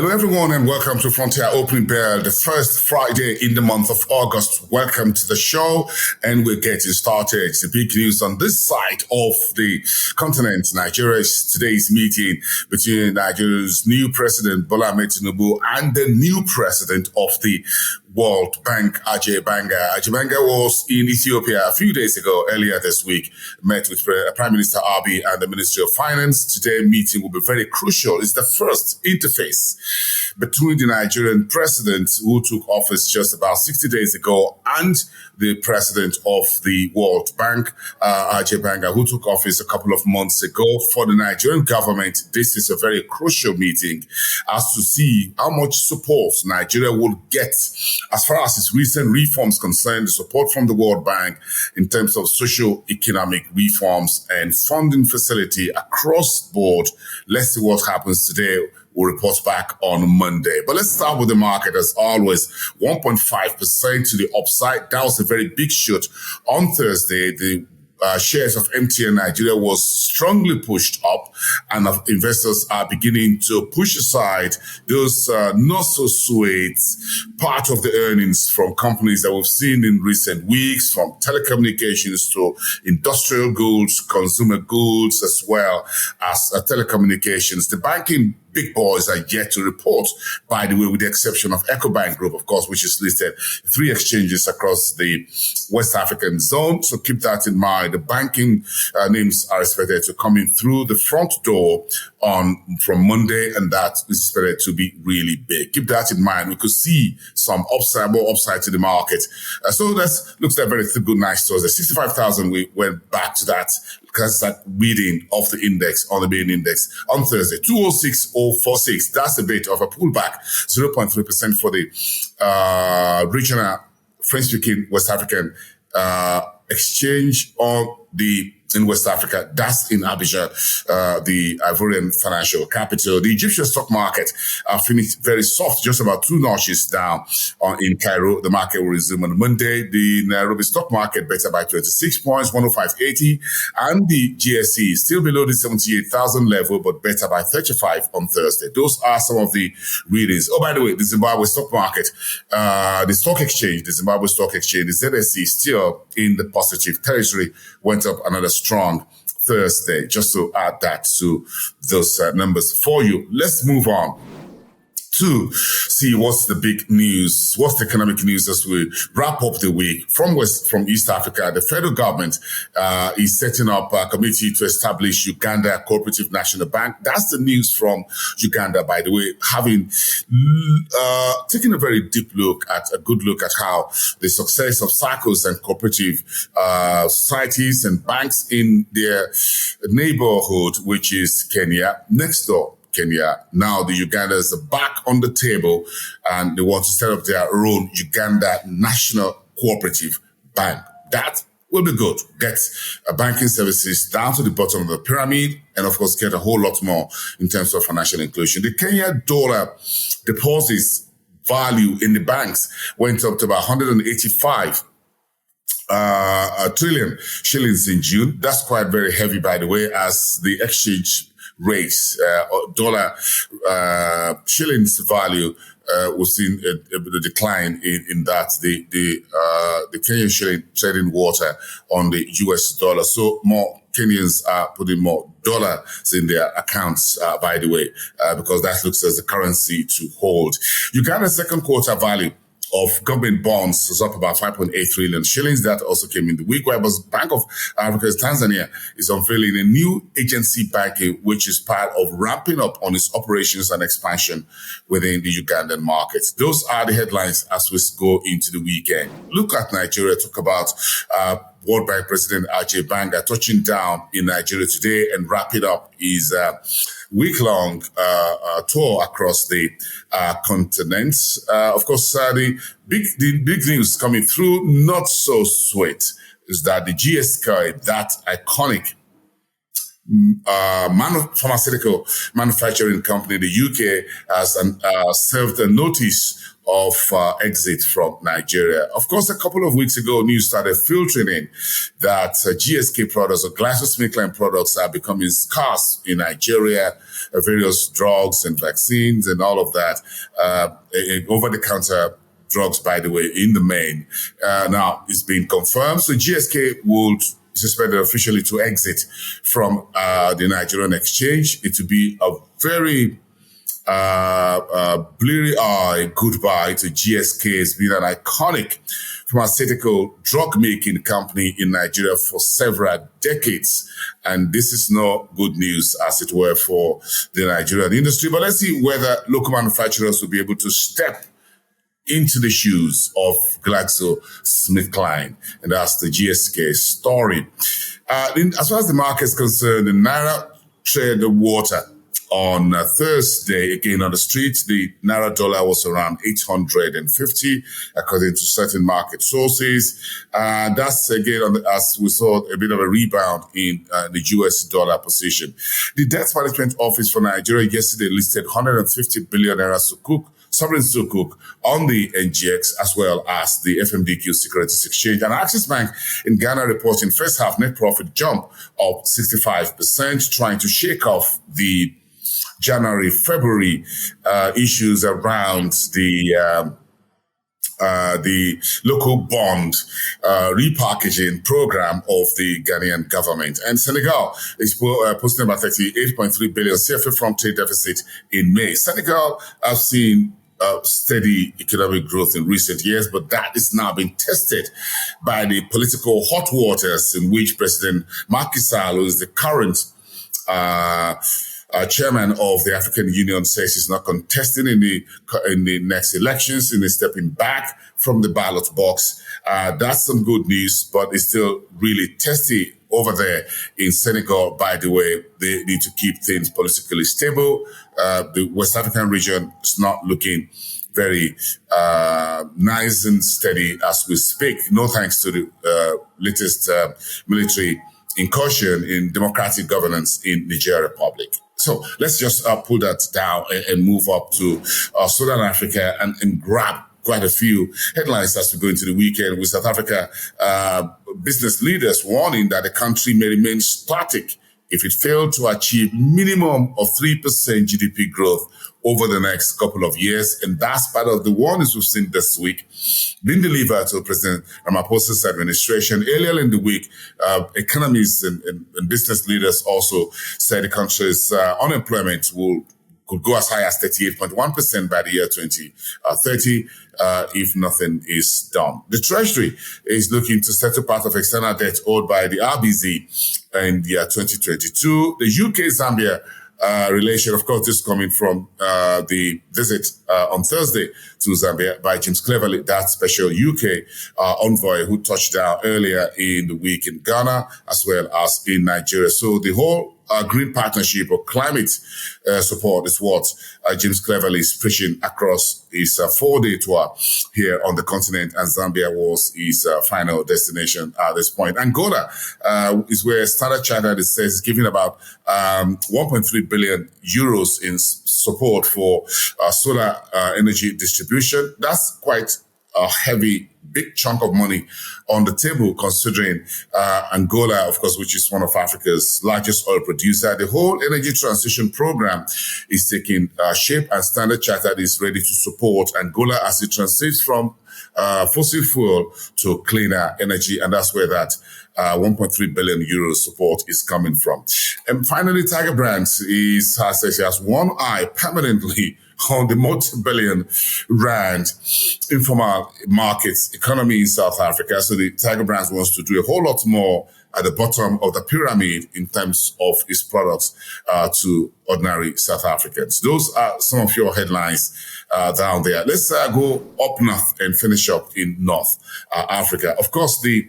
Hello, everyone, and welcome to Frontier Opening Bell, the first Friday in the month of August. Welcome to the show, and we're getting started. The big news on this side of the continent, Nigeria's today's meeting between Nigeria's new president, Bola Tinubu, and the new president of the World Bank, Ajay Banga. Ajay Banga was in Ethiopia a few days ago, earlier this week, met with Prime Minister Abiy and the Ministry of Finance. Today's meeting will be very crucial. It's the first interface between the Nigerian president, who took office just about 60 days ago, and the president of the World Bank, Ajay Banga, who took office a couple of months ago. For the Nigerian government, this is a very crucial meeting as to see how much support Nigeria will get as far as its recent reforms concerned, the support from the World Bank in terms of socio-economic reforms and funding facility across board. Let's see what happens today. We'll report back on Monday. But let's start with the market as always. 1.5% to the upside. That was a very big shoot on Thursday. The shares of MTN Nigeria was strongly pushed up, and investors are beginning to push aside those not so sweet part of the earnings from companies that we've seen in recent weeks, from telecommunications to industrial goods, consumer goods, as well as telecommunications. The banking big boys are yet to report, by the way, with the exception of EcoBank Group, of course, which is listed 3 exchanges across the West African zone. So keep that in mind. The banking names are expected to come in through the front door from Monday, and that is expected to be really big. Keep that in mind. We could see some upside, more upside to the market. So that looks like a very good, nice Thursday. 65,000, we went back to that because that reading of the index on the main index on Thursday, 206.046. That's a bit of a pullback, 0.3% for the regional French-speaking West African exchange in West Africa. That's in Abuja, the Ivorian financial capital. The Egyptian stock market finished very soft, just about 2 notches down in Cairo. The market will resume on Monday. The Nairobi stock market better by 26 points, 105.80. And the GSE still below the 78,000 level, but better by 35 on Thursday. Those are some of the readings. Oh, by the way, the Zimbabwe stock market, the Zimbabwe stock exchange, the ZSE, still in the positive territory, went up another strong Thursday, just to add that to those numbers for you. Let's move on to see what's the big news, what's the economic news as we wrap up the week. From East Africa, the federal government is setting up a committee to establish Uganda Cooperative National Bank. That's the news from Uganda, by the way, having taken a very good look at how the success of SACCOs and cooperative societies and banks in their neighborhood, which is Kenya, next door. Kenya. Now the Ugandans are back on the table, and they want to set up their own Uganda National Cooperative Bank. That will be good. Get banking services down to the bottom of the pyramid, and of course get a whole lot more in terms of financial inclusion. The Kenya dollar deposits value in the banks went up to about 185 trillion shillings in June. That's quite very heavy, by the way, as the exchange rates, dollar shillings value, we've seen a decline in that. The Kenyan shilling trading water on the US dollar. So more Kenyans are putting more dollars in their accounts, by the way, because that looks as a currency to hold. Uganda's second quarter value of government bonds was up about 5.8 trillion shillings. That also came in the week, where Bank of Africa Tanzania is unveiling a new agency banking, which is part of ramping up on its operations and expansion within the Ugandan market. Those are the headlines as we go into the weekend. Look at Nigeria, talk about World Bank President Ajay Banga touching down in Nigeria today and wrapping up his week-long tour across the continent. Of course, the big news coming through, not so sweet, is that the GSK, that iconic pharmaceutical manufacturing company in the UK, has served a notice of exit from Nigeria. Of course, a couple of weeks ago, news started filtering in that GSK products or GlaxoSmithKline products are becoming scarce in Nigeria. various drugs and vaccines and all of that, over-the-counter drugs, by the way, in the main. Now, it's been confirmed. So GSK would suspended officially to exit from the Nigerian exchange. It will be a very bleary-eyed goodbye to GSK. It's been an iconic pharmaceutical drug-making company in Nigeria for several decades. And this is no good news, as it were, for the Nigerian industry. But let's see whether local manufacturers will be able to step into the shoes of GlaxoSmithKline. And that's the GSK story. As far as the market is concerned, the Naira tread the water on Thursday. Again, on the street, the Naira dollar was around 850, according to certain market sources. That's, again, as we saw, a bit of a rebound in the US dollar position. The Debt Management Office for Nigeria yesterday listed 150 billion Naira sukuk, sovereign sukuk, on the NGX, as well as the FMDQ Securities Exchange. And Axis Bank in Ghana reporting first half net profit jump of 65%, trying to shake off the January-February issues around the local bond repackaging program of the Ghanaian government. And Senegal is posting about 38.3 billion CFA from trade deficit in May. Senegal has seen steady economic growth in recent years, but that is now being tested by the political hot waters in which President Macky Sall, who is the current chairman of the African Union, says he's not contesting in the next elections and is stepping back from the ballot box. That's some good news, but it's still really testy over there in Senegal. By the way, they need to keep things politically stable. The West African region is not looking very nice and steady as we speak. No thanks to the latest military incursion in democratic governance in Niger Republic. So let's just pull that down and move up to Southern Africa and grab quite a few headlines as we go into the weekend, with South Africa business leaders warning that the country may remain static if it failed to achieve minimum of 3% GDP growth over the next couple of years. And that's part of the warnings we've seen this week being delivered to President Ramaphosa's administration. Earlier in the week, economists and business leaders also said the country's unemployment could go as high as 38.1% by the year 2030 if nothing is done. The Treasury is looking to settle part of external debt owed by the RBZ in the year 2022. The UK-Zambia relation, of course, this coming from the visit on Thursday to Zambia by James Cleverly, that special UK envoy who touched down earlier in the week in Ghana as well as in Nigeria. So the whole green partnership or climate support is what James Cleverly is preaching across his 4-day tour here on the continent, and Zambia was his final destination at this point. Angola is where Standard Chartered says giving about 1.3 billion euros in support for solar energy distribution. That's quite a heavy, big chunk of money on the table, considering Angola, of course, which is one of Africa's largest oil producer. The whole energy transition program is taking shape, and Standard Chartered is ready to support Angola as it transits from fossil fuel to cleaner energy. And that's where that 1.3 billion euros support is coming from. And finally, Tiger Brands has one eye permanently on the multi-billion rand informal markets economy in South Africa. So the Tiger Brands wants to do a whole lot more at the bottom of the pyramid in terms of its products to ordinary South Africans. Those are some of your headlines down there. Let's go up north and finish up in North Africa. Of course, the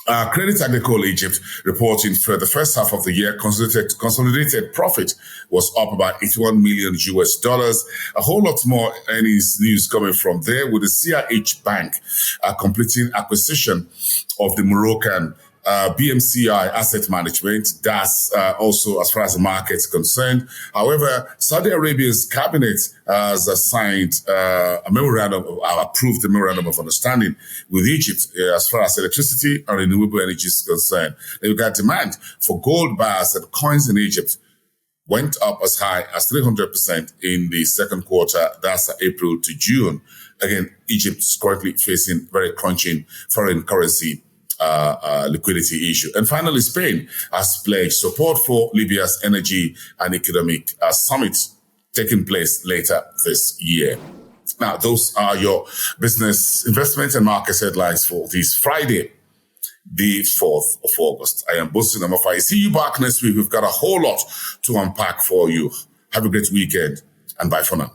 Credit Agricole Egypt reporting for the first half of the year, consolidated profit was up about 81 million US dollars. A whole lot more earnings news coming from there, with the CIH Bank completing acquisition of the Moroccan BMCI Asset Management. That's also as far as the market is concerned. However, Saudi Arabia's cabinet has signed approved the memorandum of understanding with Egypt as far as electricity and renewable energy is concerned. They've got demand for gold bars and coins in Egypt went up as high as 300% in the second quarter. That's April to June. Again, Egypt is currently facing very crunching foreign currency liquidity issue. And finally, Spain has pledged support for Libya's energy and economic summit taking place later this year. Now, those are your business investment and market headlines for this Friday, the 4th of August. I am Bosin Amafai. See you back next week. We've got a whole lot to unpack for you. Have a great weekend and bye for now.